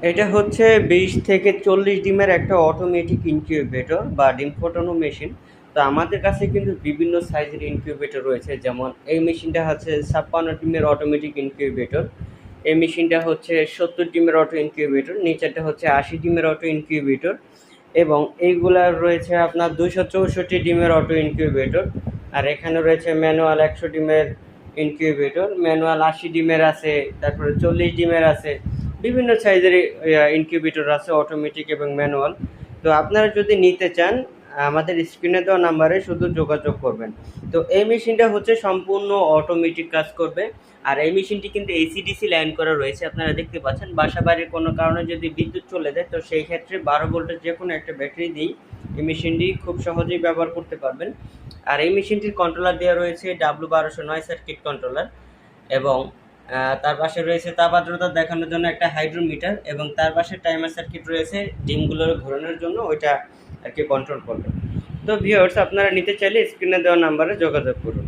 এটা হচ্ছে ২০ থেকে ৪০ ডিমের একটা অটোমেটিক ইনকিউবেটর বা ডিম ফোটানো মেশিন। তো আমাদের কাছে কিন্তু বিভিন্ন সাইজের ইনকিউবেটর রয়েছে। যেমন এই মেশিনটা হচ্ছে ৫৬ ডিমের অটোমেটিক ইনকিউবেটর। এই মেশিনটা হচ্ছে ৭০ ডিমের অটো ইনকিউবেটর। নিচেরটা হচ্ছে ৮০ ডিমের অটো ইনকিউবেটর এবং এইগুলার রয়েছে আপনার ২৬৪ ডিমের অটো ইনকিউবেটর। আর এখানে রয়েছে ম্যানুয়াল ১০০ ডিমের ইনকিউবেটর, ম্যানুয়াল ৮০ ডিমের আছে, তারপরে ৪০ ডিমের আছে। বিভিন্ন সাইজের ইনকিউবেটর আছে, অটোমেটিক এবং ম্যানুয়াল। তো আপনারা যদি নিতে চান আমাদের স্ক্রিনে দেওয়া নাম্বারে শুধু যোগাযোগ করবেন। তো এই মেশিনটা হচ্ছে সম্পূর্ণ অটোমেটিক কাজ করবে। আর এই মেশিনটি কিন্তু এসি-ডিসি লাইন করা রয়েছে, আপনারা দেখতে পাচ্ছেন। বাসা বাড়ির কোনো কারণে যদি বিদ্যুৎ চলে যায় তো সেই ক্ষেত্রে ১২ ভোল্টের যে কোনো একটা ব্যাটারি দিয়েই এই মেশিনটি খুব সহজেই ব্যবহার করতে পারবেন। আর এই মেশিনটির কন্ট্রোলার দেওয়া রয়েছে W1209 সার্কিট কন্ট্রোলার এবং তার পাশে রয়েছে তাপ আর্দ্রতা দেখানোর জন্য একটা হাইড্রোমিটার এবং তার পাশে টাইমার সার্কিট রয়েছে ডিমগুলোর ঘোরানোর জন্য, ওইটা আর কি কন্ট্রোল করবে। তো ভিউয়ার্স, আপনারা নিতে চাইলে স্ক্রিনে দেওয়া নাম্বারে যোগাযোগ করুন।